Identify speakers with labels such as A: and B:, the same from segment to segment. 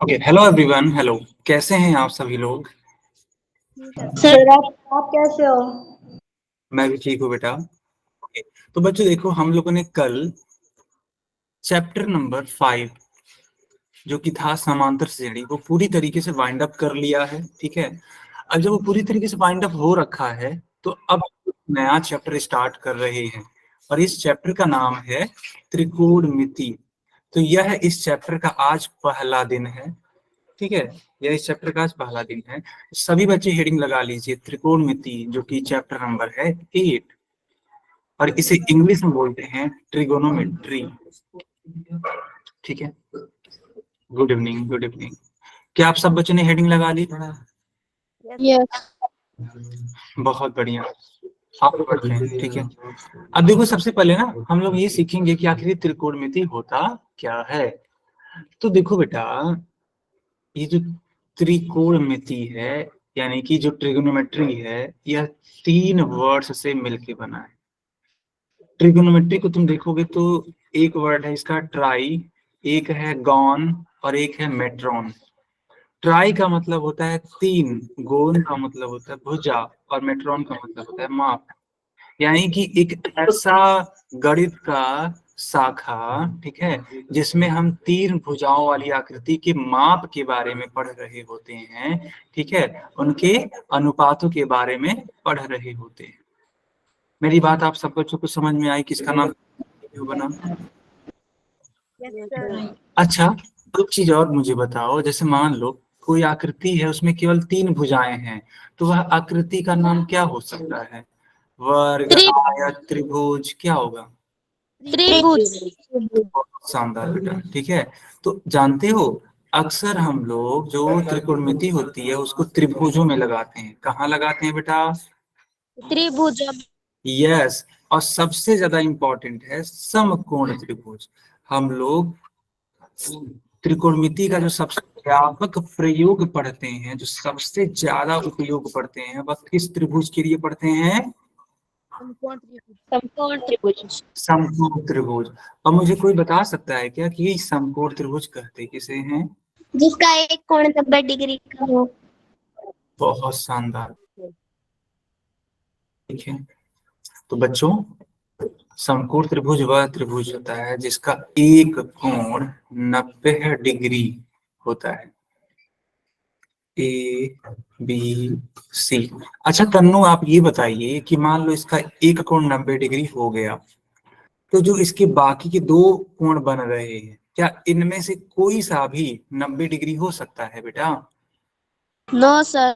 A: Okay, hello everyone. Hello, कैसे हैं आप सभी लोग?
B: सर आप कैसे हो?
A: मैं भी ठीक हूँ बेटा। ओके, तो बच्चों देखो, हम लोगों ने कल चैप्टर नंबर 5 जो कि था समांतर श्रेणी, वो पूरी तरीके से वाइंड अप कर लिया है। ठीक है, अब जब वो पूरी तरीके से वाइंड अप हो रखा है तो अब नया चैप्टर स्टार्ट कर रहे हैं, और इस चैप्टर का नाम है त्रिकोणमिति। तो यह इस चैप्टर का आज पहला दिन है। ठीक है, यह इस चैप्टर का आज पहला दिन है। सभी बच्चे हेडिंग लगा लीजिए त्रिकोणमिति, जो कि चैप्टर नंबर है 8, और इसे इंग्लिश में बोलते हैं ट्रिगोनोमेट्री। ठीक है, गुड इवनिंग, गुड इवनिंग। क्या आप सब बच्चों ने हेडिंग लगा ली?
B: यस।
A: बहुत बढ़िया, आप पढ़ते हैं। ठीक है, अब देखो, सबसे पहले ना हम लोग ये सीखेंगे कि आखिर त्रिकोणमिति होता क्या है। तो देखो बेटा, ये जो त्रिकोणमिति है, यानी कि जो ट्रिगोनोमेट्री है, यह 3 वर्ड्स से मिलके बना है। ट्रिगोनोमेट्री को तुम देखोगे तो एक वर्ड है इसका ट्राई, एक है गॉन, और एक है मेट्रॉन। ट्राई का मतलब होता है 3, गोन का मतलब होता है भुजा, और मेट्रॉन का मतलब होता है माप। यानी कि एक ऐसा गणित का शाखा, ठीक है, जिसमें हम 3 भुजाओं वाली आकृति के माप के बारे में पढ़ रहे होते हैं। ठीक है, उनके अनुपातों के बारे में पढ़ रहे होते हैं। मेरी बात आप सब बच्चों को समझ में आई? किसका नाम क्यों बना? अच्छा, एक चीज और मुझे बताओ, जैसे मान लो कोई आकृति है, उसमें केवल 3 भुजाएं हैं, तो वह आकृति का नाम क्या हो सकता है? वर्ग, आयत, त्रिभुज, क्या होगा?
B: त्रिभुज।
A: बहुत शानदार बेटा। ठीक है, तो जानते हो, अक्सर हम लोग जो त्रिकोणमिति होती है उसको त्रिभुजों में लगाते हैं। कहाँ लगाते हैं बेटा?
B: त्रिभुज।
A: यस, और सबसे ज्यादा इंपॉर्टेंट है समकोण त्रिभुज। हम लोग त्रिकोणमिति का जो सबसे व्यापक प्रयोग पढ़ते हैं, जो सबसे ज्यादा उपयोग पढ़ते हैं, वह किस त्रिभुज के लिए पढ़ते हैं?
B: समकोण त्रिभुज।
A: समकोण त्रिभुज। और मुझे कोई बता सकता है क्या कि ये समकोण त्रिभुज कहते किसे हैं?
B: जिसका एक कोण 90 डिग्री का हो।
A: बहुत शानदार। ठीक है, तो बच्चों, समकोण त्रिभुज वह त्रिभुज होता है जिसका एक कोण 90 डिग्री होता है। ए, बी, सी। अच्छा तन्नू, आप ये बताइए कि मान लो इसका एक कोण 90 डिग्री हो गया, तो जो इसके बाकी के 2 कोण बन रहे हैं, क्या इनमें से कोई सा भी 90 डिग्री हो सकता है बेटा?
B: No sir.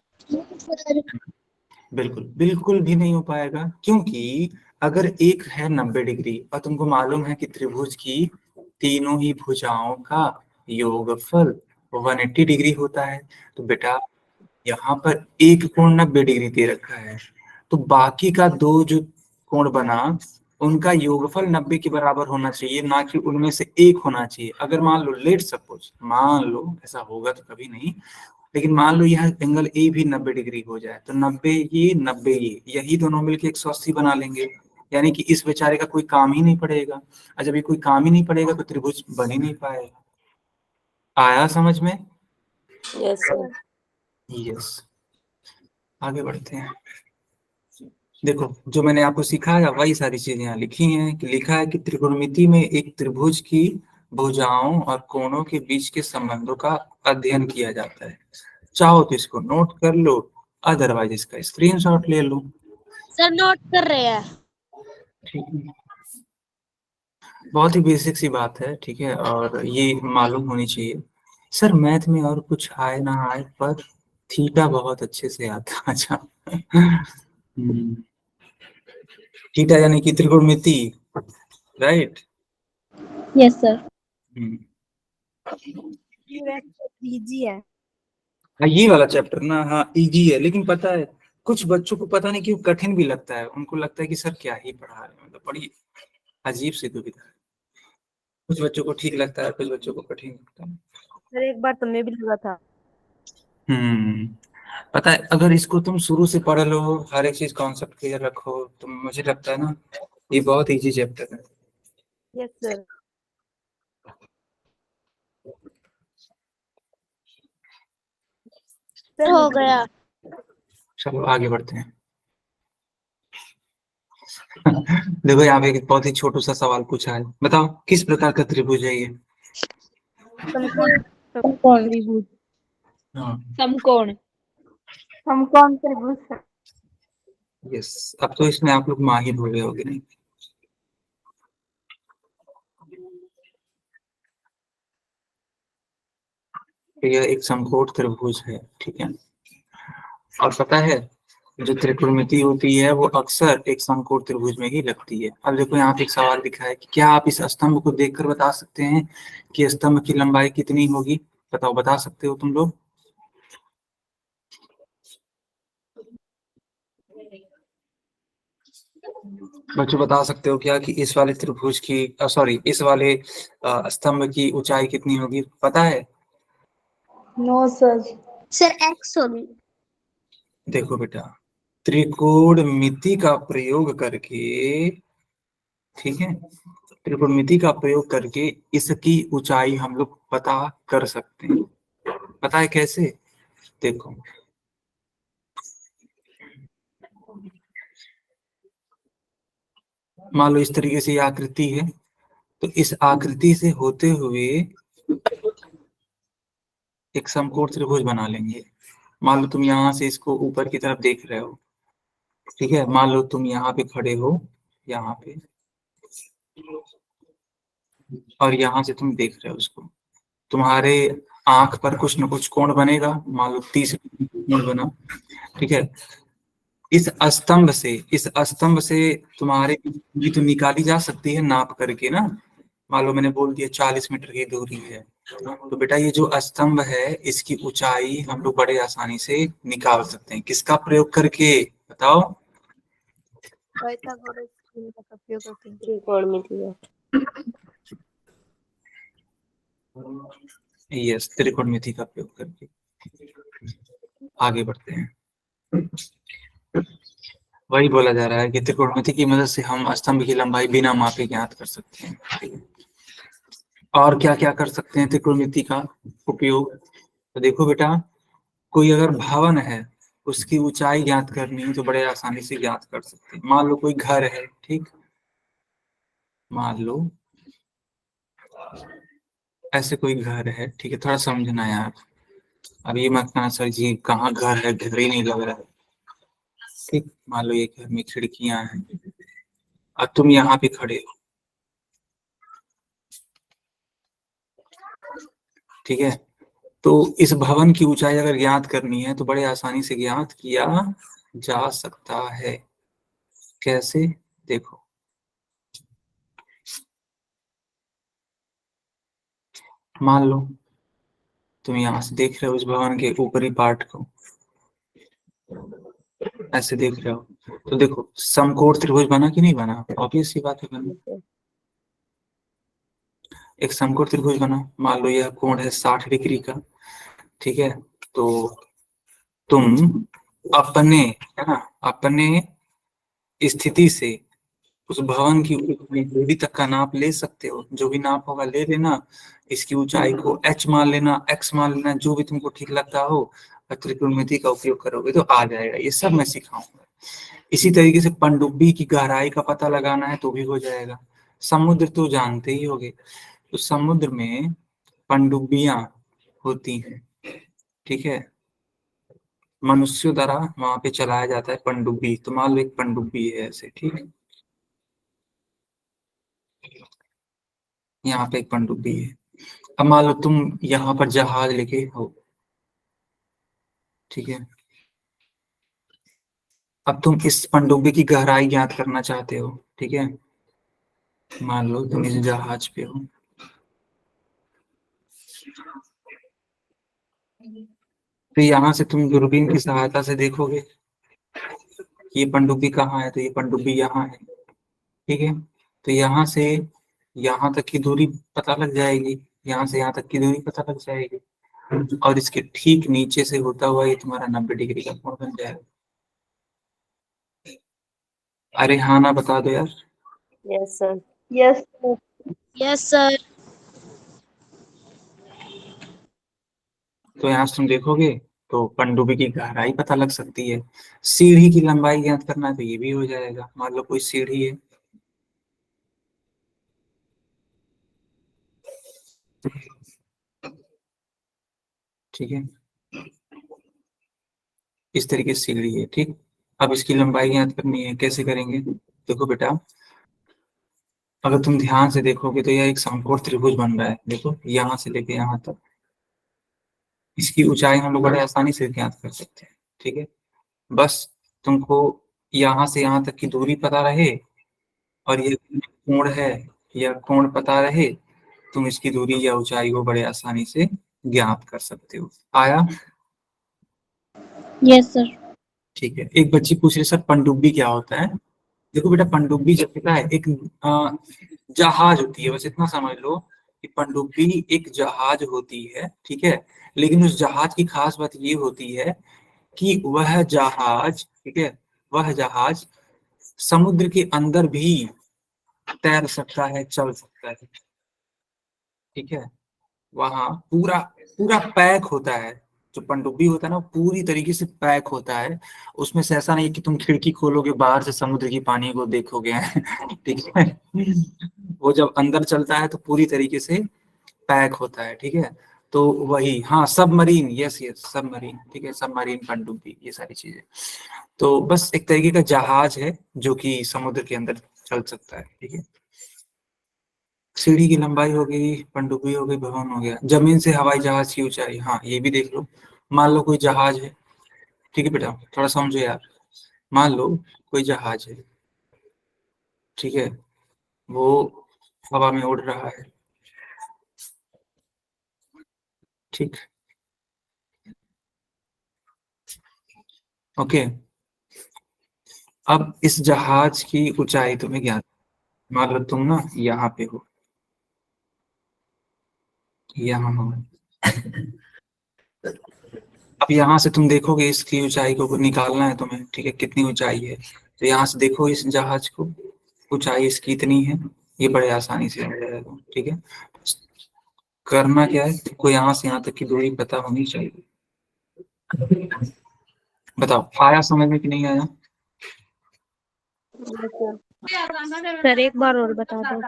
A: बिल्कुल बिल्कुल भी नहीं हो पाएगा, क्योंकि अगर एक है 90 डिग्री और तुमको मालूम है कि त्रिभुज की तीनों ही भुजाओं का योगफल 180 डिग्री होता है, तो बेटा यहाँ पर एक कोण 90 डिग्री दे रखा है, तो बाकी का 2 जो कोण बना, उनका योगफल 90 के बराबर होना चाहिए, ना कि उनमें से एक होना चाहिए। अगर मान लो, लेट सपोज, मान लो, ऐसा होगा तो कभी नहीं, लेकिन मान लो यह एंगल ए भी 90 डिग्री हो जाए, तो 90 ये 90 ये, यही दोनों मिलके 180 बना लेंगे। यानी कि इस बेचारे का कोई काम ही नहीं पड़ेगा, और जब ये कोई काम ही नहीं पड़ेगा तो त्रिभुज बन ही नहीं पाएगा। आया समझ में?
B: Yes sir.
A: यस, आगे बढ़ते हैं। देखो, जो मैंने आपको सिखाया वही सारी चीजें यहाँ लिखी हैं, कि लिखा है कि त्रिकोणमिति में एक त्रिभुज की भुजाओं और कोणों के बीच के संबंधों का अध्ययन किया जाता है। चाहो तो इसको नोट कर लो, अदरवाइज इसका स्क्रीनशॉट ले लो।
B: सर नोट कर रहे हैं।
A: ठीक है, बहुत ही बेसिक सी बात है। ठीक है, और ये मालूम होनी चाहिए। सर मैथ में और कुछ आए ना आए, पर थीटा बहुत अच्छे से आता। अच्छा, थीटा यानी कि त्रिकोणमिति, राइट?
B: Yes sir.
A: हम्म,
B: इजी है।
A: हाँ ये वाला चैप्टर ना, हाँ इजी है, लेकिन पता है कुछ बच्चों को पता नहीं क्यों कठिन भी लगता है। उनको लगता है कि सर क्या ही पढ़ा रहे हैं, मतलब बड़ी अजीब सी दुविधा है। कुछ बच्चों को ठीक लगता है, कुछ बच्चों को कठिन लगता है।
B: सर एक बार तुम्हें भी लगा था।
A: हम्म, पता है अगर इसको तुम शुरू से पढ़ लो, हर एक चीज कॉन्सेप्ट क्लियर रखो, तो मुझे लगता है ना ये बहुत इजी चैप्टर है।
B: Yes sir. हो गया।
A: चलो आगे बढ़ते हैं। देखो यहाँ पे एक बहुत ही छोटा सा सवाल पूछा है, बताओ किस प्रकार का त्रिभुज है ये?
B: समकोण त्रिभुज।
A: हाँ
B: समकोण। समकोण त्रिभुज।
A: यस, अब तो इसमें आप लोग माहिर हो गए होगे नहीं? तो यह एक समकोण त्रिभुज है, ठीक है। और पता है जो त्रिकोणमिति होती है वो अक्सर एक समकोण त्रिभुज में ही लगती है। अब देखो यहाँ पे एक सवाल लिखा है कि क्या आप इस स्तंभ को देखकर बता सकते हैं कि स्तंभ की लंबाई कितनी होगी? बताओ, बता सकते हो तुम लोग? बच्चों बता सकते हो क्या कि इस वाले त्रिभुज की सॉरी इस वाले स्तंभ की ऊंचाई कितनी होगी? पता है?
B: No sir. सर एक्स होगी।
A: देखो बेटा, त्रिकोणमिति का प्रयोग करके, ठीक है, त्रिकोणमिति का प्रयोग करके इसकी ऊंचाई हम लोग पता कर सकते हैं। पता है कैसे? देखो, मान लो इस तरीके से ये आकृति है, तो इस आकृति से होते हुए एक समकोण त्रिभुज बना लेंगे। मान लो तुम यहाँ से इसको ऊपर की तरफ देख रहे हो, ठीक है। मान लो तुम यहाँ पे खड़े हो, यहाँ पे, और यहाँ से तुम देख रहे हो उसको। तुम्हारे आंख पर कुछ न कुछ कोण बनेगा, मान लो 30 कोण बना, ठीक है। इस स्तंभ से तुम्हारे दूरी तो निकाली जा सकती है नाप करके ना। मान लो मैंने बोल दिया 40 मीटर की दूरी है, तो बेटा ये जो स्तंभ है इसकी ऊंचाई हम लोग बड़े आसानी से निकाल सकते हैं। किसका प्रयोग करके? बताओ।
B: पाइथागोरस का उपयोग करते हैं त्रिकोणमिति।
A: यस, त्रिकोणमिति का प्रयोग करके। आगे बढ़ते हैं। वही बोला जा रहा है कि त्रिकोणमिति की मदद से हम स्तंभ की लंबाई बिना मापे ज्ञात कर सकते हैं। और क्या क्या कर सकते हैं त्रिकोणमिति का उपयोग? तो देखो बेटा, कोई अगर भवन है उसकी ऊंचाई ज्ञात करनी है तो बड़े आसानी से ज्ञात कर सकते हैं। मान लो कोई घर है, ठीक, मान लो ऐसे कोई घर है, ठीक है, थोड़ा समझना यार। अब ये मत कहना सर जी कहाँ घर है, घर ही नहीं लग रहा है, ठीक। मान लो ये घर में खिड़कियां हैं और तुम यहाँ पे खड़े हो, ठीक है। तो इस भवन की ऊंचाई अगर ज्ञात करनी है तो बड़े आसानी से ज्ञात किया जा सकता है। कैसे? देखो, मान लो तुम यहाँ से देख रहे हो इस भवन के ऊपरी पार्ट को, ऐसे देख रहे हो, तो देखो समकोण त्रिभुज बना कि नहीं बना? ऑब्वियस सी बात है, बना। एक समकोण त्रिभुज बना। मान लो यह कोण है 60 डिग्री का, ठीक है। तो तुम अपने, है ना, अपने स्थिति से उस भवन की दूरी तक का नाप ले सकते हो। जो भी नाप होगा ले लेना, इसकी ऊंचाई को h मान लेना, x मान लेना, जो भी तुमको ठीक लगता हो, और त्रिकोणमिति का उपयोग करोगे तो आ जाएगा। ये सब मैं सिखाऊंगा। इसी तरीके से पनडुब्बी की गहराई का पता लगाना है तो भी हो जाएगा। समुद्र तो जानते ही होगे, तो समुद्र में पनडुब्बियां होती हैं, ठीक है। मनुष्यों द्वारा वहां पे चलाया जाता है पनडुब्बी। तो मान लो एक पनडुब्बी है ऐसे, ठीक है, यहाँ पे एक पनडुब्बी है। अब मान लो तुम यहाँ पर जहाज लेके हो, ठीक है। अब तुम इस पनडुब्बी की गहराई ज्ञात करना चाहते हो, ठीक है। मान लो तुम इस जहाज पे हो, तो यहाँ से तुम दूरबीन की सहायता से देखोगे कि ये पनडुब्बी कहाँ है, तो ये पनडुब्बी यहाँ है, ठीक है। तो यहाँ से यहाँ तक की दूरी पता लग जाएगी, यहाँ से यहाँ तक की दूरी पता लग जाएगी, और इसके ठीक नीचे से होता हुआ ये तुम्हारा 90 डिग्री का कोण बन जाएगा। अरे हाँ ना बता दो यार।
B: Yes sir. Yes sir. Yes sir.
A: तो यहाँ से तुम देखोगे तो पनडुब्बी की गहराई पता लग सकती है। सीढ़ी की लंबाई ज्ञात करना है तो ये भी हो जाएगा। मान लो कोई सीढ़ी है, ठीक है, इस तरीके से सीढ़ी है, ठीक। अब इसकी लंबाई ज्ञात करनी है, कैसे करेंगे? देखो बेटा, अगर तुम ध्यान से देखोगे तो यह एक समकोण त्रिभुज बन रहा है। देखो यहाँ से लेके यहाँ तक, इसकी ऊंचाई हम लोग बड़े आसानी से ज्ञात कर सकते हैं, ठीक है। बस तुमको यहाँ से यहाँ तक की दूरी पता रहे और ये कोण है, यह कोण पता रहे, तुम इसकी दूरी या ऊंचाई को बड़े आसानी से ज्ञात कर सकते हो। आया?
B: Yes sir.
A: ठीक है। एक बच्ची पूछ रही, सर पनडुब्बी क्या होता है? देखो बेटा, पनडुब्बी जब क्या है, एक जहाज होती है, बस इतना समझ लो कि पनडुब्बी एक जहाज होती है, ठीक है। लेकिन उस जहाज की खास बात ये होती है कि वह जहाज, ठीक है, वह जहाज समुद्र के अंदर भी तैर सकता है, चल सकता है, ठीक है। वहां पूरा पूरा पैक होता है। जो पनडुब्बी होता है ना, वो पूरी तरीके से पैक होता है। उसमें से ऐसा नहीं है कि तुम खिड़की खोलोगे बाहर से समुद्र की पानी को देखोगे ठीक है। वो जब अंदर चलता है तो पूरी तरीके से पैक होता है, ठीक है। तो वही, हाँ, सबमरीन, यस यस, सबमरीन, ठीक है, सबमरीन पनडुब्बी, ये सारी चीजें। तो बस एक तरीके का जहाज है जो कि समुद्र के अंदर चल सकता है, ठीक है। सीढ़ी की लंबाई हो गई, पनडुब्बी हो गई, भवन हो गया। जमीन से हवाई जहाज की ऊंचाई, हाँ ये भी देख लो। मान लो कोई जहाज है, ठीक है बेटा, थोड़ा समझो यार। मान लो कोई जहाज है, ठीक है, वो हवा में उड़ रहा है, ठीक, ओके। अब इस जहाज की ऊंचाई तुम्हें ज्ञात। मान लो तुम ना यहाँ पे हो, यहाँ हो। अब यहाँ से तुम देखोगे इसकी ऊंचाई को निकालना है तुम्हें, ठीक है, कितनी ऊंचाई है। तो यहाँ से देखो इस जहाज को, ऊंचाई इसकी इतनी है, ये बड़े आसानी से मिल जाएगा, ठीक है। करना क्या है, तुमको यहाँ से यहाँ तक की दूरी पता होनी चाहिए। बताओ, आया समझ में कि नहीं आया?
B: सर एक बार और बता दो।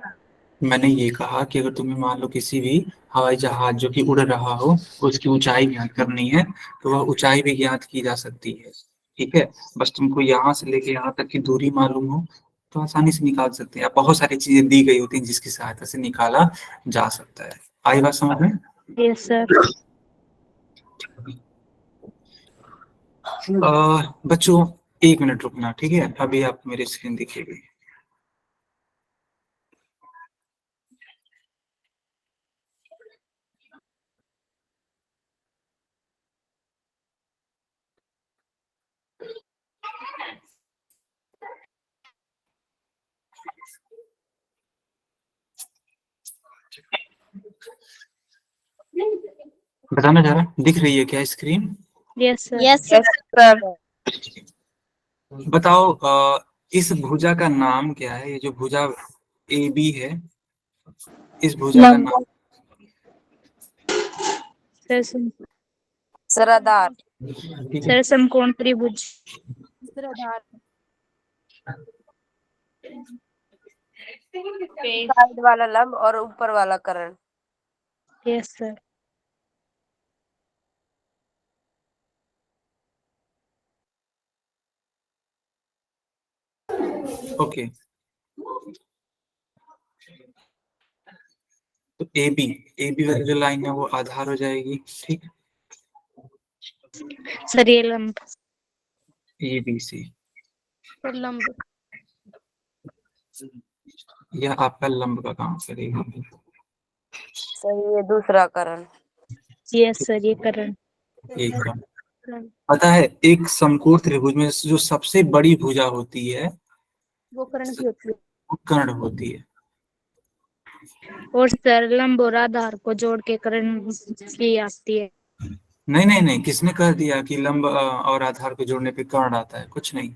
A: मैंने ये कहा कि अगर तुम्हें मान लो किसी भी हवाई जहाज जो कि उड़ रहा हो, उसकी ऊंचाई ज्ञात करनी है, तो वह ऊंचाई भी ज्ञात की जा सकती है, ठीक है। बस तुमको यहाँ से लेके यहाँ तक की दूरी मालूम हो तो आसानी से निकाल सकते हैं। बहुत सारी चीजें दी गई होती हैं जिसकी सहायता से निकाला जा सकता है। आई बात समझ में?
B: Yes sir.
A: बच्चों, एक मिनट रुकना, ठीक है, अभी आप मेरी स्क्रीन देखिएगा। बताना जा रहा, दिख रही है क्या screen?
B: Yes sir. Yes sir.
A: बताओ, इस भुजा का नाम क्या है? ये जो भुजा ए बी है, इस भुजा का नाम?
B: सर आधार।
A: ठीक है,
B: सर समकोण त्रिभुज।
C: सर आधार। साइड वाला लंब और ऊपर वाला कर्ण।
B: Yes sir.
A: ओके। तो ए बी वाली जो लाइन है वो आधार हो जाएगी, ठीक।
B: सर ये लंब।
A: ए बी सी,
B: सर लंब।
A: यह आपका लंब का काम करेगा।
C: सही है, दूसरा कर्ण।
B: यस सर ये कर्ण।
A: एक का पता है, एक समकोण त्रिभुज में जो सबसे बड़ी भुजा होती है
B: वो कर्ण की होती है।
A: वो कर्ण होती है।
B: और सर लंब और आधार को जोड़ के कर्ण की आती है।
A: नहीं नहीं नहीं, किसने कह दिया कि लंब और आधार को जोड़ने पे कर्ण आता है? कुछ नहीं।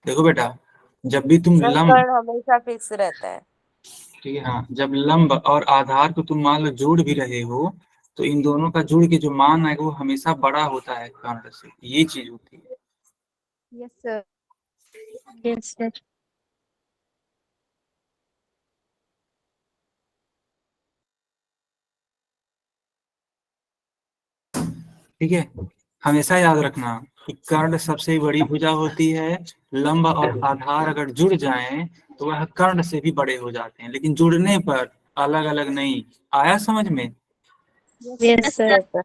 A: देखो बेटा, जब भी तुम
C: सर
A: लंब,
C: कर्ण हमेशा फिक्स रहता है।
A: ठीक है, हाँ, जब लंब और आधार को तुम मान लो जोड़ भी रहे हो तो इन दोनों का जुड़ के जो मान है वो हमेशा बड़ा होता है कर्ण से, ये चीज होती है।
C: Yes sir.
B: Yes sir.
A: ठीक है, हमेशा याद रखना कि कर्ण सबसे बड़ी भुजा होती है, लंब और आधार अगर जुड़ जाएं तो वह कर्ण से भी बड़े हो जाते हैं, लेकिन जुड़ने पर अलग अलग नहीं। आया समझ में?
B: Yes sir.
C: Yes sir.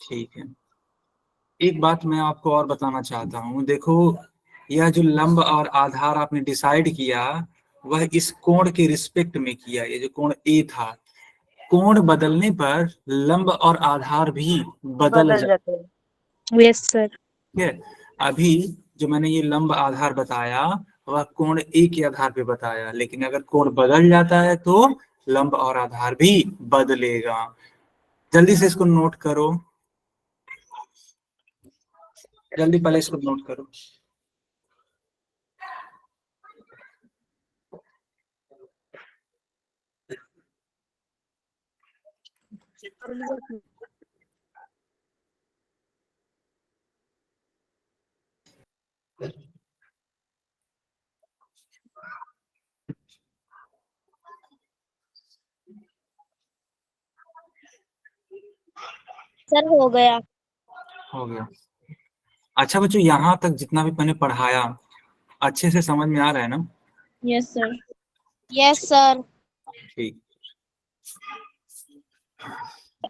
A: ठीक है, एक बात मैं आपको और बताना चाहता हूँ। देखो, यह जो लंब और आधार आपने डिसाइड किया, वह इस कोण के रिस्पेक्ट में किया। ये जो कोण ए था, कोण बदलने पर लंब और आधार भी बदल
C: बदल
A: जाए।
C: जाते हैं।
B: Yes sir.
A: ठीक है, अभी जो मैंने ये लंब आधार बताया वह कोण ए के आधार पे बताया, लेकिन अगर कोण बदल जाता है तो लंब और आधार भी बदलेगा। जल्दी से इसको नोट करो, जल्दी पहले इसको नोट करो।
B: सर हो गया।
A: हो गया। अच्छा बच्चों, यहाँ तक जितना भी मैंने पढ़ाया अच्छे से समझ में आ रहा है ना?
B: Yes sir. Yes sir.
A: ठीक।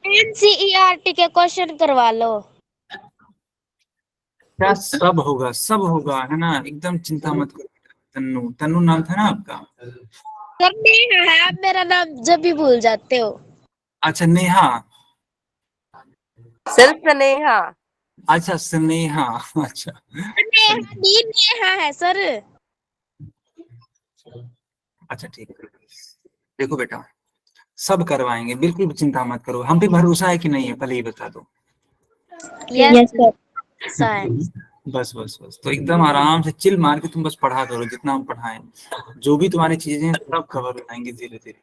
B: एनसीईआरटी के क्वेश्चन करवा लो।
A: क्या सब होगा? सब होगा, है ना, एकदम चिंता मत करो। तन्नू, तन्नू नाम था ना आपका?
B: सर नेहा है, आप मेरा नाम जब भी भूल जाते हो।
A: अच्छा, नेहा।
C: सर स्नेहा।
A: अच्छा, स्नेहा। अच्छा,
B: नेहा नहीं, नेहा है सर।
A: अच्छा ठीक है। देखो बेटा, सब करवाएंगे, बिल्कुल चिंता मत करो। हम पे भरोसा है कि नहीं है, पहले ही बता दो।
B: Yes sir. ऐसा है।
A: बस बस बस, तो एकदम आराम से चिल मार के तुम बस पढ़ा करो जितना हम पढ़ाएं। जो भी तुम्हारी चीजें हैं सब कवर हो जाएंगे धीरे धीरे।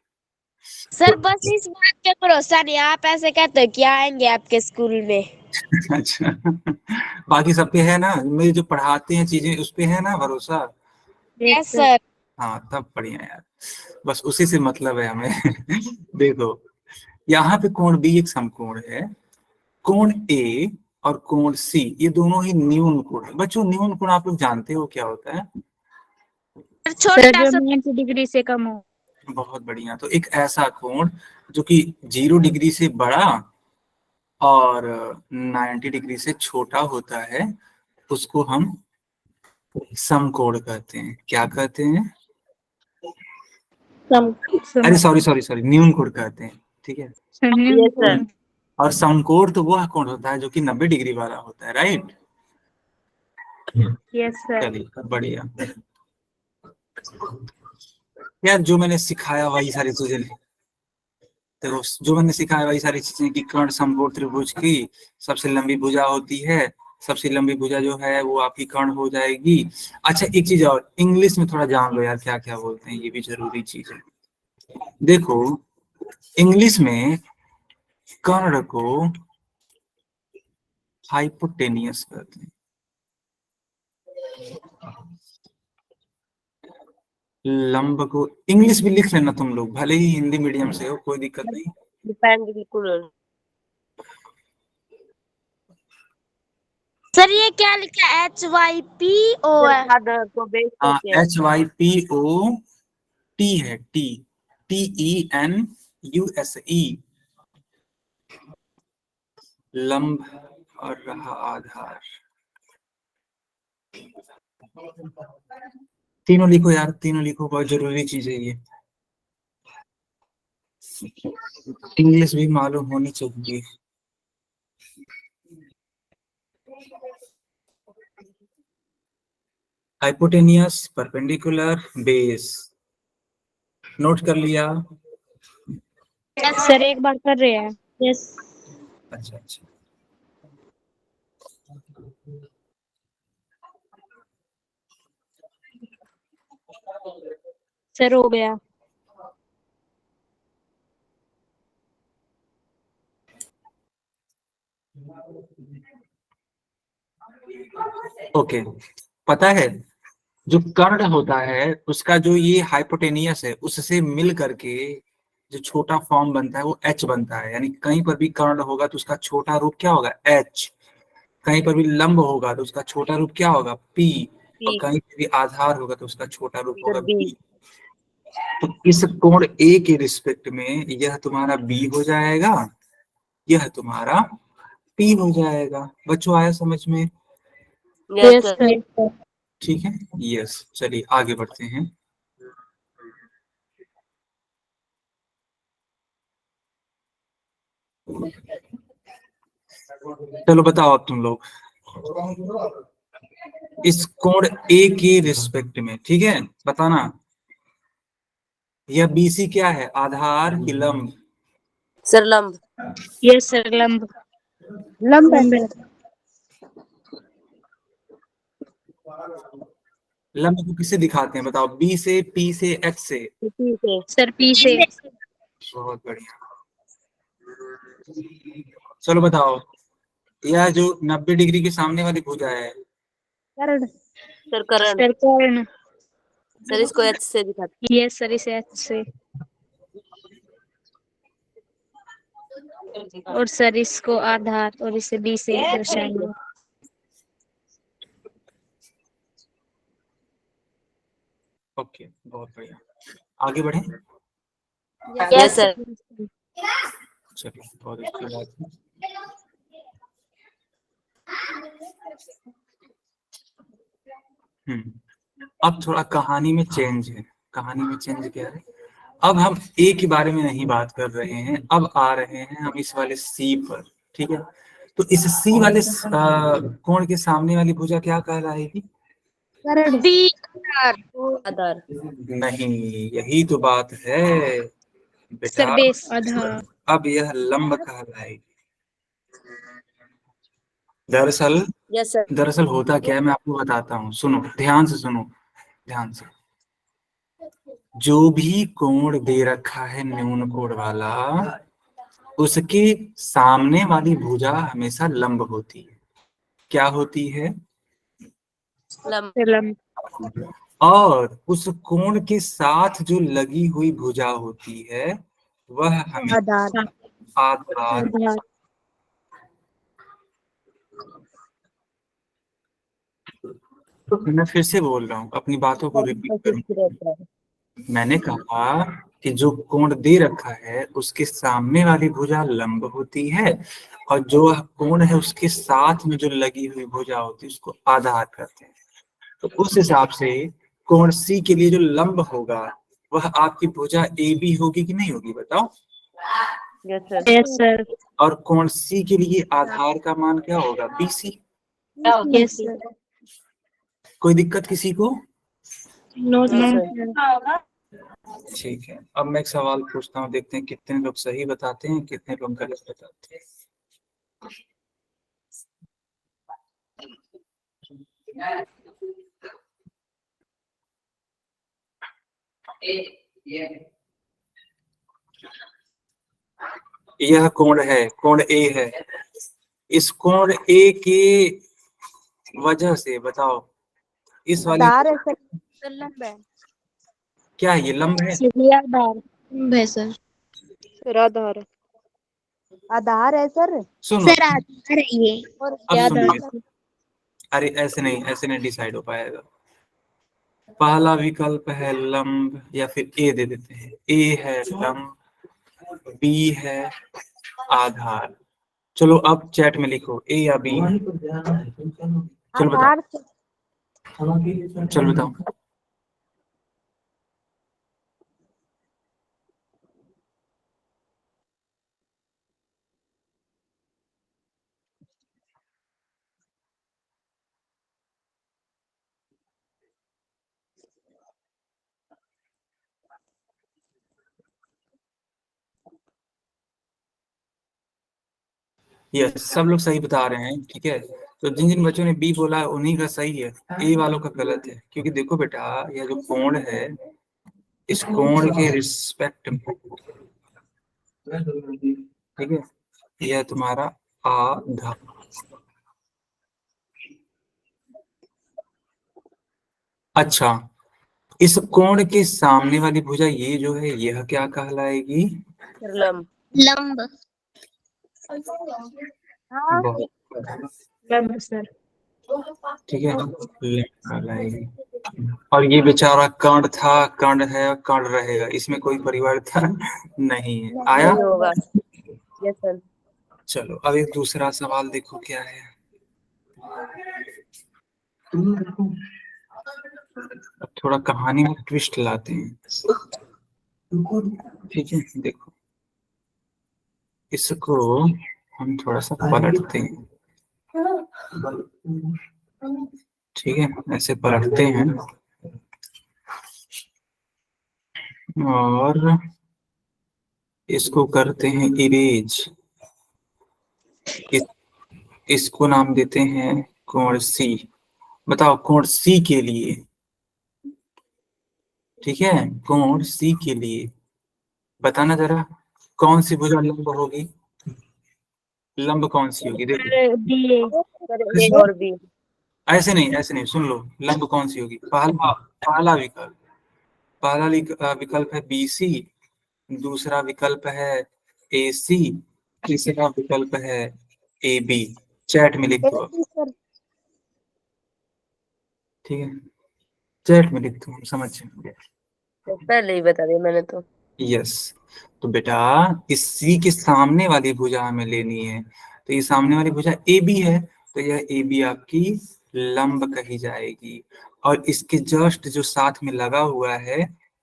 B: सर बस इस बात पे भरोसा नहीं, आप ऐसे कहते हो कि आएंगे आपके स्कूल में।
A: अच्छा, बाकी सब पे है ना, मेरे जो पढ़ाते हैं चीजें उस पे है ना भरोसा?
B: Yes sir.
A: हाँ, तब बढ़िया यार, बस उसी से मतलब है हमें। देखो, यहाँ पे कोण बी एक समकोण है, कोण ए और कोण सी ये दोनों ही न्यून कोण है। बच्चों, न्यून कोण आप लोग जानते हो क्या होता है?
B: छोटा सा 90 डिग्री से कम हो।
A: बहुत बढ़िया। तो एक ऐसा कोण जो कि 0 डिग्री से बड़ा और 90 डिग्री से छोटा होता है, उसको हम समकोण कहते हैं। क्या कहते हैं? अरे सॉरी सॉरी सॉरी, न्यून कोण कहते हैं। ठीक है,
C: यस सर।
A: और समकोण तो वह कोण होता है जो कि 90 डिग्री वाला होता है, राइट?
B: Yes sir.
A: चलिए बढ़िया यार, जो मैंने सिखाया वही सारी चीजें। देखो, जो मैंने सिखाया वही सारी चीजें कि कर्ण समकोण त्रिभुज की सबसे लंबी भुजा होती है, सबसे लंबी भुजा जो है वो आपकी कर्ण हो जाएगी। अच्छा, एक चीज और, इंग्लिश में थोड़ा जान लो यार, क्या क्या बोलते हैं, ये भी जरूरी चीज है। देखो, इंग्लिश में कर्ण को हाइपोटेनियस कहते हैं। लंब को इंग्लिश भी लिख लेना तुम लोग, भले ही हिंदी मीडियम से हो, कोई दिक्कत नहीं।
C: डिपेंड बिल्कुल।
B: सर ये क्या लिखा है? HYPO है।
C: फादर को बेस
A: हाँ,
C: करके है।
A: HYPOT है, टी, TENUSE, लंब और रहा आधार। तीनों लिखो यार, तीनों लिखो, बहुत जरूरी चीज है ये। इंग्लिश भी मालूम होनी चाहिए। Hypotenuse, perpendicular, base. नोट कर लिया?
B: सर एक बार कर रहे हैं। यस।
A: अच्छा अच्छा,
B: सर हो गया।
A: ओके, पता है जो कर्ण होता है उसका जो ये हाइपोटेनियस है उससे मिल करके जो छोटा फॉर्म बनता है वो एच बनता है। यानी कहीं पर भी कर्ण होगा तो उसका छोटा रूप क्या होगा, एच। कहीं पर भी लंब होगा तो उसका छोटा रूप क्या होगा, पी। और
C: पी
A: कहीं पर भी आधार होगा तो उसका छोटा रूप
C: सर
A: होगा
C: बी।
A: बी। तो इस कोण ए के रिस्पेक्ट में यह तुम्हारा बी हो जाएगा, यह तुम्हारा पी हो जाएगा। बच्चों आया समझ में?
C: Yes
B: yes
C: sir.
B: सर।
A: ठीक है, यस। चलिए आगे बढ़ते हैं। चलो बताओ अब तुम लोग इस कोण ए के रिस्पेक्ट में, ठीक है, बताना यह बीसी क्या है, आधार की लंब?
C: सर लंब।
B: यस सर, लंब।
D: लंब है सर।
A: लंब को किससे दिखाते हैं बताओ, बी से, पी से, एच से?
C: पी से।
B: सर पी से।
A: बहुत बढ़िया। चलो बताओ यह जो 90 डिग्री के सामने वाली भुजा है,
D: कर्ण।
C: सर करण।
B: सर कर्ण।
C: सर इसको एच से दिखाते।
B: यस सर, इसे एच से। और सर इसको आधार और इसे बी से दर्शाएंगे।
A: ओके, बहुत बढ़िया। आगे बढ़े।
C: Yes sir.
A: चलिए बहुत अच्छी बात है। अब थोड़ा कहानी में चेंज है। कहानी में चेंज क्या है, अब हम ए के बारे में नहीं बात कर रहे हैं, अब आ रहे हैं हम इस वाले सी पर। ठीक है, तो इस सी वाले कोण के सामने वाली भुजा क्या कहलाएगी?
D: कर्ण।
B: बी।
C: आधार।
A: नहीं, यही तो बात है
B: सर
A: बेटा।
B: बेस आधार।
A: अब यह लंब कहलाएगी। दरअसल
C: यस सर।
A: दरअसल होता क्या है मैं आपको बताता हूँ, सुनो ध्यान से, सुनो ध्यान से। जो भी कोण दे रखा है न्यून कोण वाला, उसके सामने वाली भुजा हमेशा लंब होती है। क्या होती है?
C: लंब।
B: सर लंब।
A: और उस कोण के साथ जो लगी हुई भुजा होती है वह हमें
D: आधार।
A: आधार।
B: आधार।
A: मैं फिर से बोल रहा हूँ, अपनी बातों को रिपीट करूँ।
C: रहता है।
A: मैंने कहा कि जो कोण दे रखा है उसके सामने वाली भुजा लंब होती है, और जो कोण है उसके साथ में जो लगी हुई भुजा होती है उसको आधार कहते हैं। तो उस हिसाब से कोण सी के लिए जो लंब होगा वह आपकी भुजा ए बी होगी कि नहीं होगी, बताओ?
C: Yes sir.
B: Yes sir.
A: और कोण सी के लिए आधार का मान क्या होगा, बी सी।
B: Yes sir.
A: कोई दिक्कत किसी को?
B: No
C: no
B: sir.
C: सर।
A: ठीक है, अब मैं एक सवाल पूछता हूँ, देखते हैं कितने लोग सही बताते हैं, कितने लोग गलत बताते हैं। यह कोण है, कोण ए है। इस कोण ए के वजह से बताओ इस वाली
D: आधार है सर। लंब है।
A: क्या है, ये लंब है?
B: सर आधार है सर।
C: सर आधार।
D: आधार है सर।
A: सुनो,
B: सर आधार है ये।
D: और
A: अब
B: क्या
A: सुनिए,
B: आधार?
A: अरे ऐसे नहीं, ऐसे नहीं डिसाइड हो पाएगा। पहला विकल्प है लंब, या फिर ए दे देते हैं, ए है लंब, बी है आधार। चलो अब चैट में लिखो ए या बी। चलो बताओ,
D: आधार से।
A: चलो बताओ। यस, सब लोग सही बता रहे हैं, ठीक है। तो जिन जिन बच्चों ने बी बोला है उन्हीं का सही है, ए वालों का गलत है। क्योंकि देखो बेटा, यह जो कोण है इस कोण के रिस्पेक्ट में, ठीक है, यह तुम्हारा आधार। अच्छा, इस कोण के सामने वाली भुजा ये जो है यह क्या कहलाएगी?
C: सर लंब।
B: लंब।
D: हाँ
A: बहुत
B: लंब सर।
A: ठीक है, लंब कहलाएगी। और ये बेचारा कर्ण था, कर्ण है, कर्ण रहेगा, इसमें कोई परिवर्तन नहीं है। आया?
C: नहीं होगा। Yes sir.
A: चलो अब एक दूसरा सवाल देखो क्या है। अब थोड़ा कहानी में ट्विस्ट लाते हैं। ठीक है, देखो इसको हम थोड़ा सा पलटते हैं। ठीक है, ऐसे पलटते हैं और इसको करते हैं इरेज। इस, इसको नाम देते हैं कोण सी। बताओ कोण सी के लिए, ठीक है, कोण सी के लिए बताना जरा कौन सी भुजा लंब होगी? लंब कौन सी होगी? देखो
B: सर बी।
C: सर ए और बी।
A: ऐसे नहीं, ऐसे नहीं, सुन लो, लंब कौन सी होगी? पहला पहला विकल्प, पहला विकल्प है बी सी, दूसरा विकल्प है ए सी, तीसरा विकल्प है ए बी। चैट में लिख दो,
D: सर
A: ठीक है, चैट में लिख दो, हम समझ जाएंगे।
C: तो पहले ही बता दिया मैंने तो।
A: यस, तो बेटा इस सी के सामने वाली भुजा हमें लेनी है, तो ये सामने वाली भुजा ए बी है, तो यह ए बी आपकी लंब कही जाएगी। और इसके जस्ट जो साथ में लगा हुआ है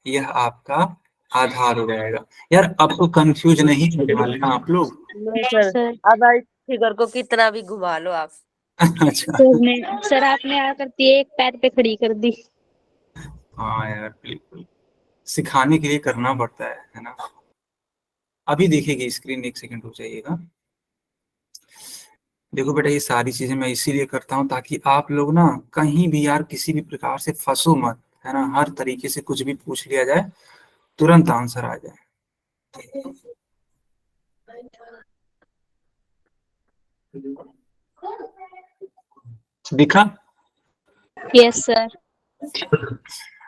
A: यह आपका आधार हो जाएगा। यार अब तो कंफ्यूज नहीं होने वाले ना आप लोग?
C: नहीं सर।
B: सर
C: अब इस फिगर को कितना भी घुमा लो आप।
A: अच्छा,
B: सर आपने आकर एक पैर पे खड़ी कर दी।
A: हाँ यार बिल्कुल, सिखाने के लिए करना पड़ता है ना। अभी देखेगी स्क्रीन, एक सेकंड हो जाइएगा। देखो बेटा ये सारी चीजें मैं इसीलिए करता हूँ ताकि आप लोग ना कहीं भी यार किसी भी प्रकार से फंसो मत, है ना। हर तरीके से कुछ भी पूछ लिया जाए तुरंत आंसर आ जाए। दिखा?
B: Yes sir.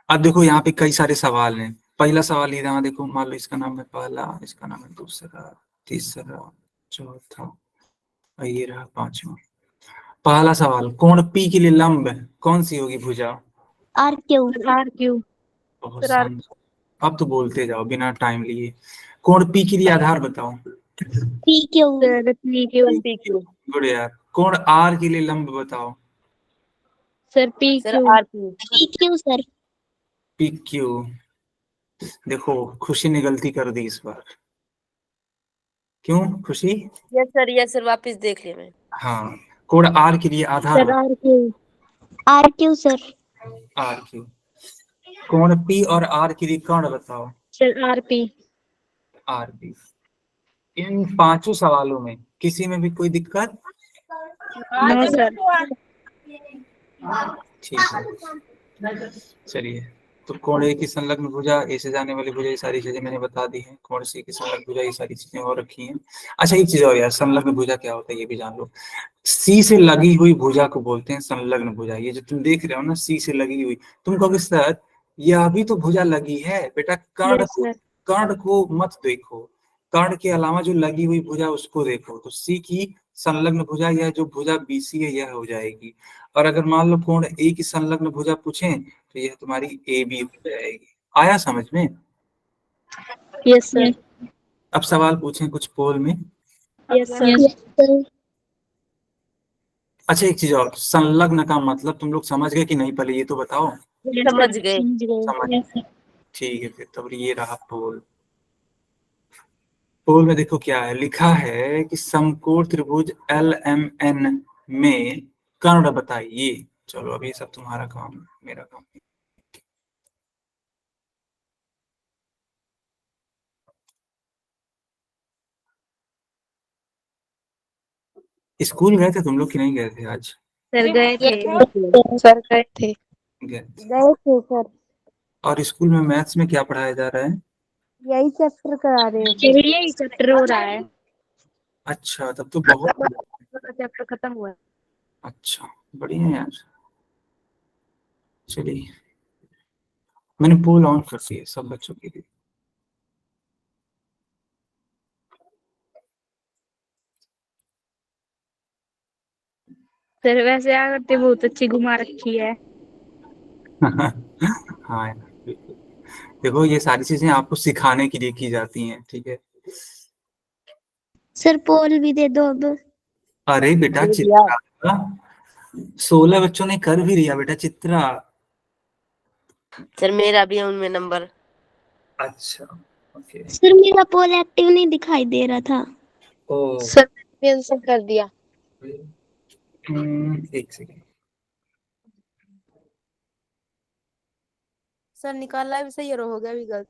A: अब देखो यहाँ पे कई सारे सवाल हैं। पहला सवाल यहाँ देखो, मान लो इसका नाम है पहला, इसका नाम है दूसरा, तीसरा, चौथा और ये रहा पांचवा। पहला सवाल, कोण पी के लिए लंब कौन सी होगी भुजा?
B: R Q. R Q.
A: बहुत
C: सर
A: शानदार, अब तो बोलते जाओ बिना टाइम लिए। कोण पी के लिए आधार बताओ।
B: P Q. Sir P Q.
C: P Q.
A: Good यार। कोण आर के लिए लंब बताओ।
B: Sir P
C: sir
B: Q.
C: R Q.
B: P Q sir.
A: P Q. देखो खुशी ने गलती कर दी इस बार। क्यों खुशी?
C: यस सर वापस देख लिया मैं।
A: हाँ, कोण आर के लिए आधार
B: sir R Q. R Q sir.
A: R Q. कोण पी और आर के लिए कर्ण बताओ।
B: Sir R P.
A: R B. इन पांचों सवालों में किसी में भी कोई दिक्कत?
B: No sir.
A: ठीक है, चलिए। तो कोण ए की संलग्न भुजा, ए से जाने वाली भुजा, ये सारी चीजें मैंने बता दी हैं। कोण सी की संलग्न भुजा, ये सारी चीजें और रखी हैं। अच्छा एक चीज और यार, संलग्न भुजा क्या होता है ये भी जान लो। सी से लगी हुई भुजा को बोलते हैं संलग्न भुजा। ये जो तुम देख रहे हो ना सी से लगी हुई, तुम कहोगे सर यह भी तो भुजा लगी है। बेटा कर्ण
B: यस सर।
A: कर्ण को मत देखो, कर्ण के अलावा जो लगी हुई भुजा उसको देखो। तो सी की संलग्न भुजा या जो भुजा बीसी है यह हो जाएगी। और अगर मान लो कोण ए की संलग्न भुजा पूछें तो यह तुम्हारी ए बी हो जाएगी। आया समझ में?
B: Yes sir.
A: अब सवाल पूछें कुछ पोल में।
B: Yes sir.
A: अच्छा एक चीज और, संलग्न का मतलब तुम लोग समझ गए कि नहीं, पहले ये तो बताओ।
C: समझ गए।
A: समझ, ठीक है फिर तब ये रहा पोल। पोल में देखो क्या है लिखा है कि समकोण त्रिभुज एल एम एन में कर्ण बताइए। चलो अभी सब तुम्हारा काम है, मेरा काम नहीं। स्कूल गए थे तुम लोग कि नहीं गए थे आज?
B: सर गए थे।
D: सर गए थे।
A: गए।
D: गए थे सर।
A: और स्कूल में मैथ्स में क्या पढ़ाया जा रहा है?
D: यही चैप्टर करा रहे हो सर।
B: यही चैप्टर हो रहा है।
A: अच्छा तब तो बहुत
B: चैप्टर खत्म हुआ है।
A: अच्छा, बढ़िया है यार। चलिए, मैंने पोल ऑन कर दिया सब बच्चों के लिए।
B: सर वैसे आकृति बहुत अच्छी घुमा रखी है।
A: हाँ यार, बिल्कुल। देखो ये सारी चीजें आपको सिखाने के लिए की जाती हैं, ठीक है।
D: सर पोल भी दे दो अब।
A: अरे बेटा
C: दे दिया।
A: चित्रा, 16 बच्चों ने कर भी लिया बेटा चित्रा।
C: सर मेरा भी है उनमें नंबर।
A: अच्छा, ओके।
D: सर मेरा पोल एक्टिव नहीं दिखाई दे रहा था।
A: ओ,
D: सर मैंने आंसर कर दिया।
A: एक सेकेंड।
C: सर निकाला भी सही और हो गया भी गलत।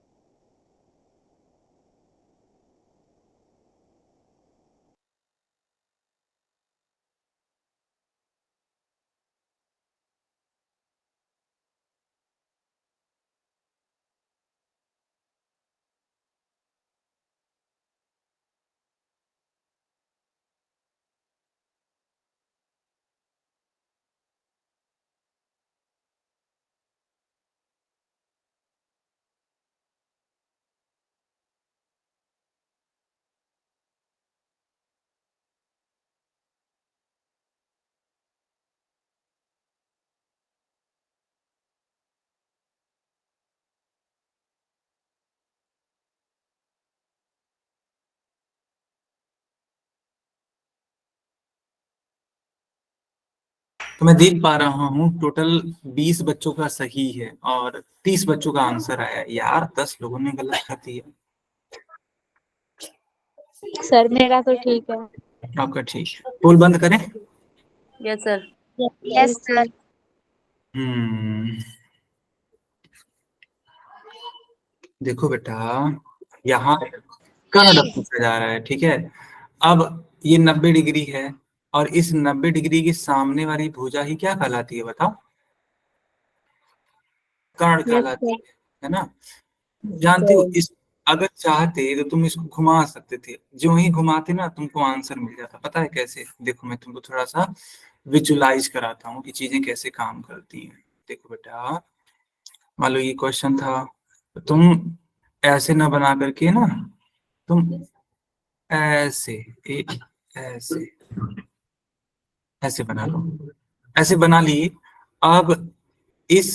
A: तो मैं देख पा रहा हूँ टोटल 20 बच्चों का सही है और 30 बच्चों का आंसर आया है। यार 10 लोगों ने गलत कर दिया।
B: सर मेरा तो ठीक है।
A: आपका ठीक है। पोल बंद करें।
C: Yes sir.
D: Yes sir.
A: हम्म, देखो बेटा, यहाँ कर्ण पूछा जा रहा है, ठीक है। अब ये 90 डिग्री है और इस 90 डिग्री के सामने वाली भुजा ही क्या कहलाती है बताओ? कर्ण
B: यस
A: कहलाती
B: सर।
A: है ना। जानते हो इस, अगर चाहते तो तुम इसको घुमा सकते थे, जो ही घुमाते ना तुमको आंसर मिल जाता। पता है कैसे? देखो मैं तुमको थोड़ा सा विजुलाइज कराता हूँ कि चीजें कैसे काम करती हैं। देखो बेटा, मान लो ये क्वेश्चन था, तो तुम ऐसे ना बना करके ना, तुम ऐसे, एक ऐसे, ऐसे बना लो। ऐसे बना लिए। अब इस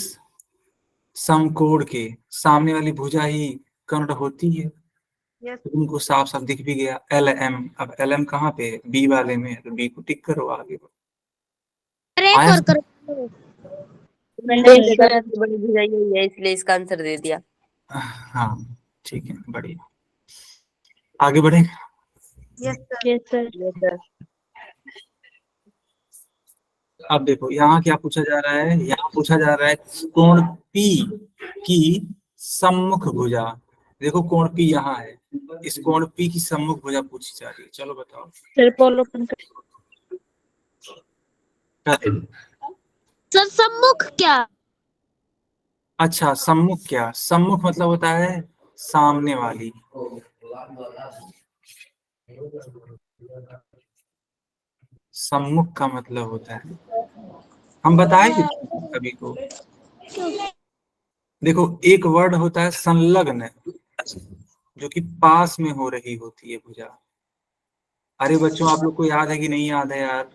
A: समकोण के सामने वाली भुजा ही कर्ण होती है।
B: यस
A: तो तुमको साफ साफ दिख भी गया एल एम। अब एल एम कहाँ पे है? बी वाले में है, तो बी को टिक करो, आगे बढ़ो।
D: अरे एक
A: आया
D: और
A: समझ?
D: करो।
C: मैंने भी देखा सबसे बड़ी भुजा यही है इसलिए इसका आंसर दे दिया।
A: हाँ, ठीक है, बढ़िया। आगे बढ़े।
B: Yes sir. Yes sir.
C: Yes sir.
A: अब देखो यहाँ क्या पूछा जा रहा है। यहाँ पूछा जा रहा है कोण पी की सम्मुख भुजा। देखो कोण पी यहाँ है, इस कोण पी की सम्मुख भुजा पूछी जा रही है। चलो बताओ।
B: सर पोल ओपन कर।
D: सर सम्मुख क्या?
A: अच्छा, सम्मुख क्या? सम्मुख मतलब होता है सामने वाली। सम्मुख का मतलब होता है, हम बताएंगे कभी को। देखो एक वर्ड होता है संलग्न, जो कि पास में हो रही होती है भुजा। अरे बच्चों, आप लोग को याद है कि नहीं याद है यार?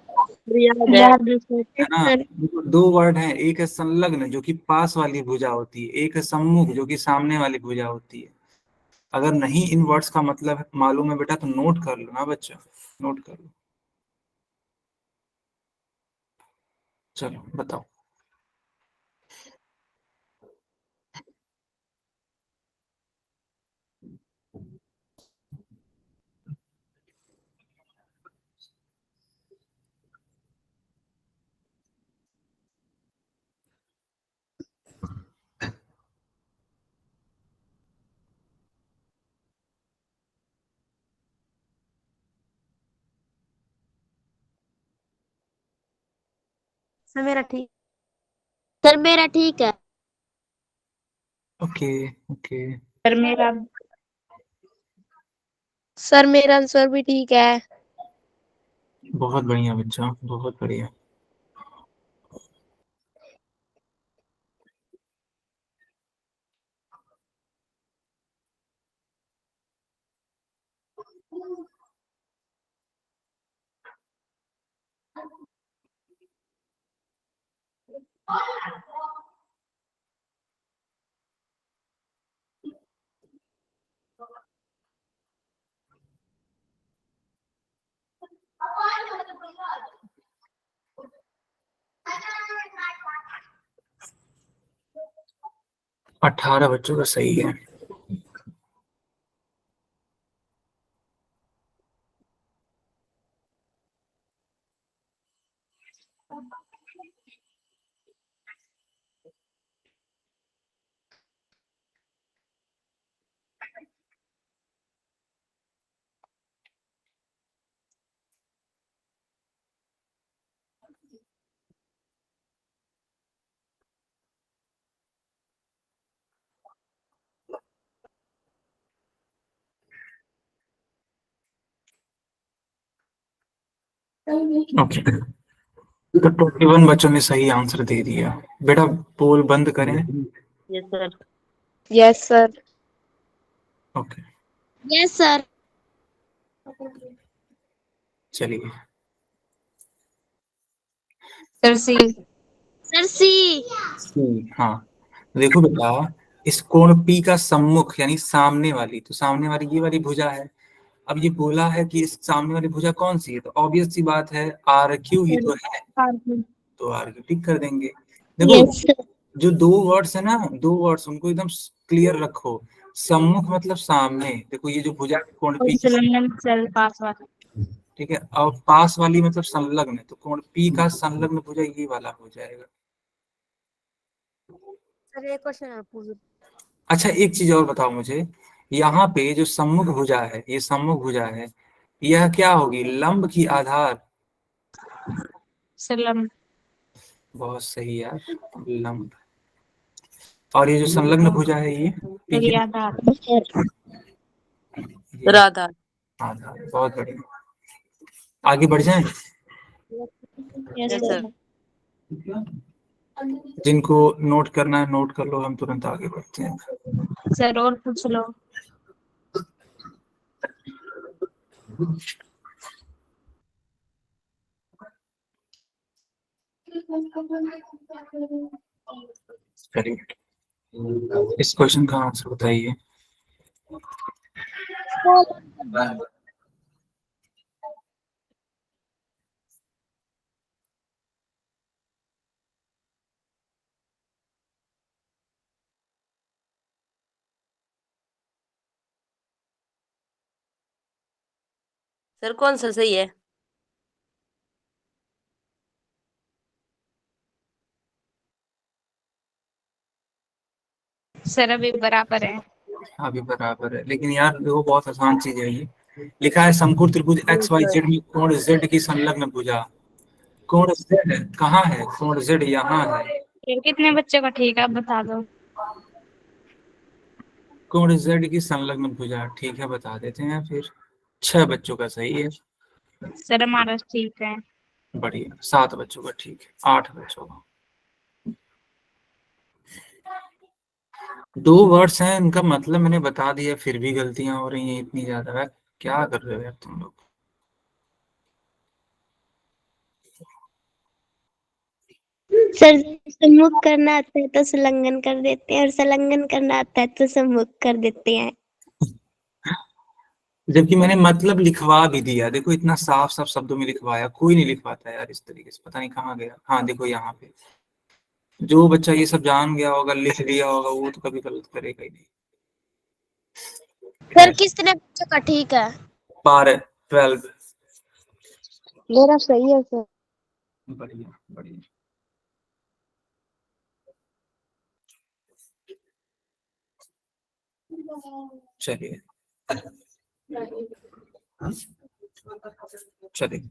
C: याद है।
B: याद है सर।
A: है ना। दो वर्ड हैं, एक है संलग्न जो कि पास वाली भुजा होती है, एक है सम्मुख जो कि सामने वाली भुजा होती है। अगर नहीं इन वर्ड्स का मतलब मालूम है बेटा तो नोट कर लो ना बच्चा, नोट कर लो। चलो बताओ।
B: सर मेरा ठीक।
D: सर मेरा ठीक है।
A: Okay, okay.
B: सर मेरा।
D: सर मेरा आंसर भी ठीक है।
A: बहुत बढ़िया बच्चा, बहुत बढ़िया। अठारह बच्चों का सही है। ओके, तो 21 बच्चों ने सही आंसर दे दिया। बेटा पोल बंद करें।
C: Yes sir.
B: Yes sir.
A: Okay
D: yes sir.
A: चलिए।
B: सर सी।
D: सर सी।
A: हाँ, देखो बेटा, इस कोण P का सम्मुख यानी सामने वाली, तो सामने वाली ये वाली भुजा है। अब ये बोला है कि इस सामने वाली भुजा कौन सी है, तो ऑब्वियस सी बात है आर क्यू ही तो है, तो आर क्यू टिक कर देंगे। देखो
D: यस सर।
A: जो दो वर्ड्स है ना, दो वर्ड्स उनको एकदम क्लियर रखो। सम्मुख मतलब सामने, देखो ये जो भुजा है कोण P की,
B: संलग्न सेल पास वाला।
A: ठीक है, और पास वाली मतलब संलग्न, तो कोण P का संलग्न भुजा ये वाला हो जाएगा।
D: सर एक क्वेश्चन पूछ।
A: अच्छा एक चीज और बताओ मुझे, यहाँ पे जो सम्मुख भुजा है, ये सम्मुख भुजा है, यह क्या होगी, लंब की आधार?
B: संलग्न।
A: बहुत सही यार, लंब। और ये जो संलग्न भुजा है ये P की
B: आधार।
A: ये
C: राधा।
A: आधार। बहुत बढ़िया, आगे बढ़ जाएं।
C: Yes sir.
A: जिनको नोट करना है नोट कर लो, हम तुरंत आगे बढ़ते हैं।
B: सर और पूछ लो।
A: चलिए, इस क्वेश्चन का आंसर बताइए।
C: सर कौन सा सही है?
B: सर अभी बराबर है।
A: अभी बराबर है, लेकिन यार वो बहुत आसान चीज है। ये लिखा है समकोण त्रिभुज एक्स वाई जेड में कोण जेड की संलग्न भुजा। कोण जेड कहाँ है, कोण जेड यहाँ है।
B: फिर कितने बच्चों का ठीक है, आप बता दो।
A: कोण जेड की संलग्न भुजा, ठीक है बता देते हैं फिर। 6 बच्चों का सही है।
B: सर हमारा ठीक है।
A: बढ़िया, 7 बच्चों का ठीक है, 8 बच्चों का। दो वर्ड्स हैं, इनका मतलब मैंने बता दिया, फिर भी गलतियां हो रही हैं इतनी ज्यादा। यार क्या कर रहे हो यार तुम लोग।
D: सर सम्मुख करना आता है तो संलग्न कर देते हैं और संलग्न करना आता है तो सम्मुख कर देते हैं।
A: जबकि मैंने मतलब लिखवा भी दिया, देखो इतना साफ साफ शब्दों में लिखवाया, कोई नहीं लिखवाता यार इस तरीके से, पता नहीं कहाँ गया। हाँ देखो यहाँ पे जो बच्चा ये सब जान गया होगा, लिख लिया होगा, वो तो कभी गलत करेगा ही नहीं।
D: सर
A: खैर,
D: कितने बच्चों का ठीक है?
A: 12 12।
D: मेरा सही है सर।
A: बढ़िया बढ़िया। चलिए चलिए,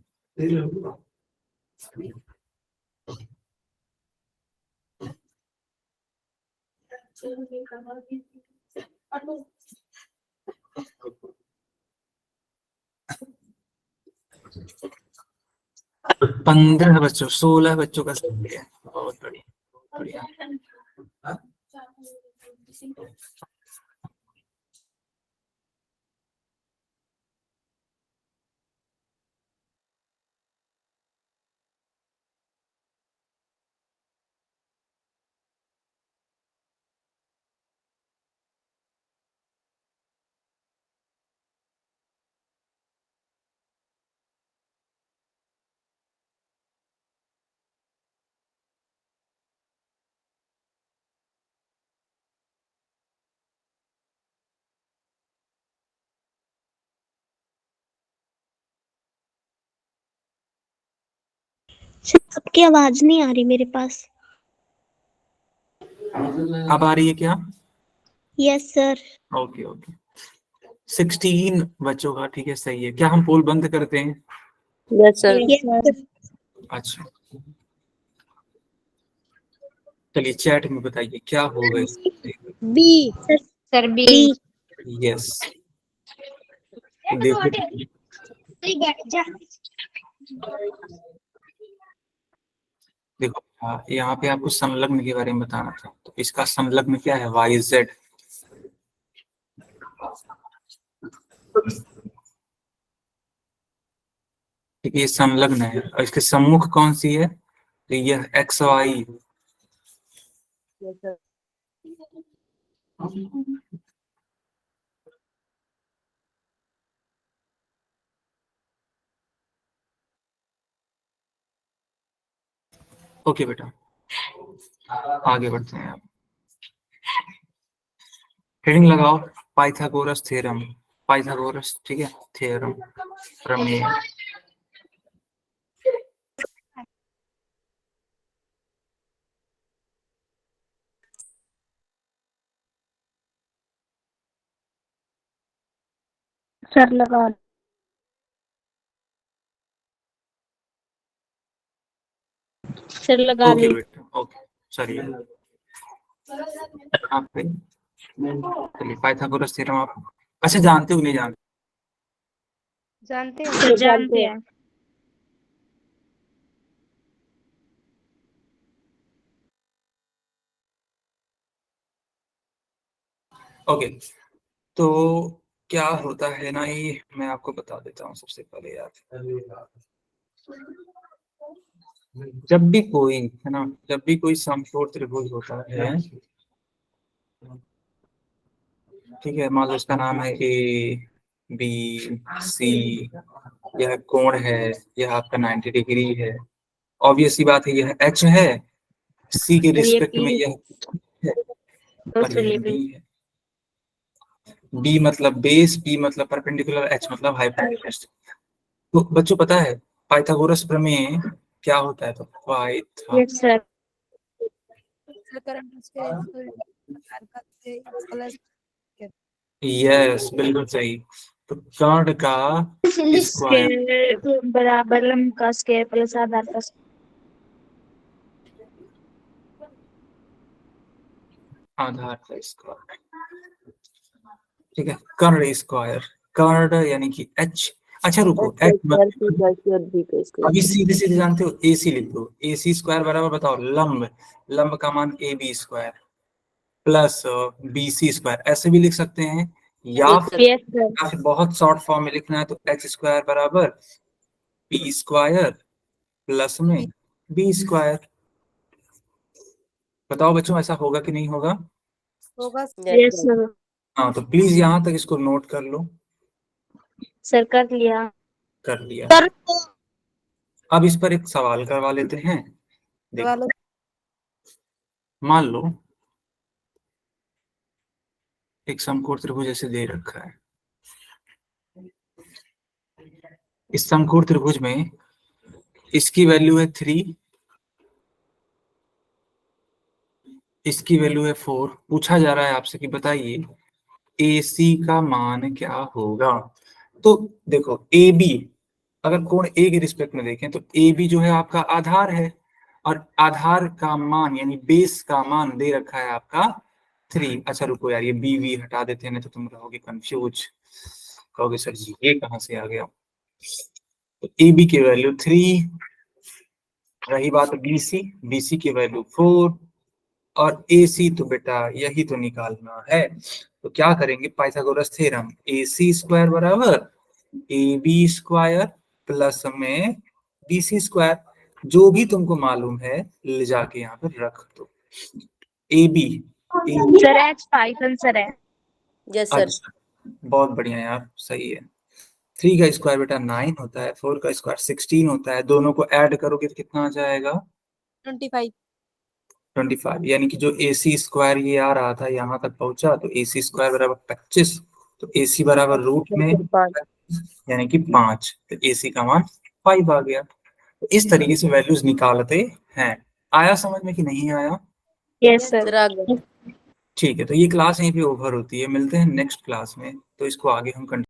A: 15 बच्चों, 16 बच्चों का सही है। बहुत बढ़िया, बढ़िया।
D: सर आपकी आवाज नहीं आ रही मेरे पास।
A: अब आ रही है क्या?
D: Yes sir.
A: Okay okay. 16 बच्चों का, ठीक है, सही है। क्या हम पोल बंद करते हैं?
C: Yes sir.
B: Yes, sir.
A: अच्छा, चलिए चैट में बताइए क्या होगा।
D: B sir.
B: Sir B.
A: Yes, देखो
D: बैठ जा।
A: देखो, हाँ, यहाँ पे आपको संलग्न के बारे में बताना था। तो इसका संलग्न क्या है? Y Z. ठीक है, ये संलग्न है। और इसके सम्मुख कौन सी है? तो यह X Y.
C: Yes sir.
A: Okay बेटा, आगे बढ़ते हैं। आप हेडिंग लगाओ, पाइथागोरस थ्योरम। पाइथागोरस, ठीक है, थ्योरम, प्रमेय।
B: Sir लगा Sir लगा
A: ओके
B: ली।
A: बेटा, ओके, चलिए। आप चलिए, पाइथागोरस थ्योरम आप अच्छा जानते हो कि नहीं जानते?
B: जानते हैं
C: सर जानते हैं।
B: हैं।
A: ओके, तो क्या होता है ना, ये मैं आपको बता देता हूँ सबसे पहले यार। जब भी कोई है ना, जब भी कोई समकोण त्रिभुज होता है, ठीक है, मान लो इसका नाम है ए बी सी, यह कोण है, यह आपका 90 डिग्री है। ऑब्वियस सी बात है, यह एच है, सी के
B: और ये
A: रिस्पेक्ट में
B: P
A: यह है,
B: और
A: और यह
B: चलिए
A: बी
B: B।
A: है। बी मतलब बेस, बी मतलब परपेंडिकुलर, एच मतलब हाइपोटेन्यूज। तो बच्चों पता है पाइथागोरस प्रमेय क्या होता है? तो पाइथा,
B: Yes sir.
A: यस बिल्कुल सही। तो कर्ण का स्क्वायर,
B: स्केयर बराबर लंब का स्केयर प्लस आधार का
A: आधार का स्क्वायर, ठीक है, कर्ण स्क्वायर। कर्ण यानी कि एच। अच्छा रुको,
C: एक्स का
A: H
C: square plus Y square B का स्क्वायर।
A: अभी सीधे सीधे जानते हो, ए सी लिख दो। ए सी स्क्वायर बराबर बताओ लंब, लंब का मान A B square plus B C square, ऐसे भी लिख सकते हैं। या
C: यस सर।
B: Yes sir.
A: फिर बहुत शॉर्ट फॉर्म में लिखना है तो एच स्क्वायर बराबर बी स्क्वायर प्लस में बी स्क्वायर। बताओ बच्चों, ऐसा होगा कि नहीं होगा?
C: होगा
B: Yes
C: यस
B: sir.
A: हाँ, तो प्लीज यहाँ तक इसको नोट कर लो।
B: सर कर लिया।
A: कर लिया।
B: कर
A: अब इस पर एक सवाल करवा लेते हैं। देखो,
C: सर।
A: मान लो एक समकोण त्रिभुज ऐसे दे रखा है। इस समकोण त्रिभुज में इसकी वैल्यू है 3, इसकी वैल्यू है 4। पूछा जा रहा है आपसे कि बताइए AC का मान क्या होगा। तो देखो ए बी, अगर कोण ए के रिस्पेक्ट में देखें तो ए बी जो है आपका आधार है, और आधार का मान यानी बेस का मान दे रखा है आपका 3। अच्छा रुको यार, ये बी वी हटा देते हैं, नहीं तो तुम रहोगे कंफ्यूज, कहोगे सर जी ये कहाँ से आ गया। तो ए बी की वैल्यू 3 रही बात BC, BC की वैल्यू 4 और AC तो बेटा यही तो निकालना है। तो क्या करेंगे, पाइथागोरस थ्योरम, AC स्क्वायर बराबर AB स्क्वायर प्लस में BC स्क्वायर, जो भी तुमको मालूम है ले जाके यहाँ पे रख दो। AB
B: सर एच पाइथन सर है।
C: Yes sir.
A: अच्छा, बहुत बढ़िया यार, सही है। 3 का स्क्वायर बेटा 9 होता है, 4 का स्क्वायर 16 होता है, दोनों को ऐड करोगे तो कितना आ जाएगा
C: 25।
A: 25, यानी कि जो AC स्क्वायर ये आ रहा था यहाँ तक पहुंचा, तो AC स्क्वायर बराबर 25, तो AC बराबर रूट में यानी कि 5, तो AC का मान 5 आ गया। तो इस तरीके से वैल्यूज निकालते हैं। आया समझ में कि नहीं आया?
B: Yes sir.
C: सर आ गया।
A: ठीक है, तो ये क्लास यहीं पे ओवर होती है, मिलते हैं नेक्स्ट क्लास में, तो इसको आगे हम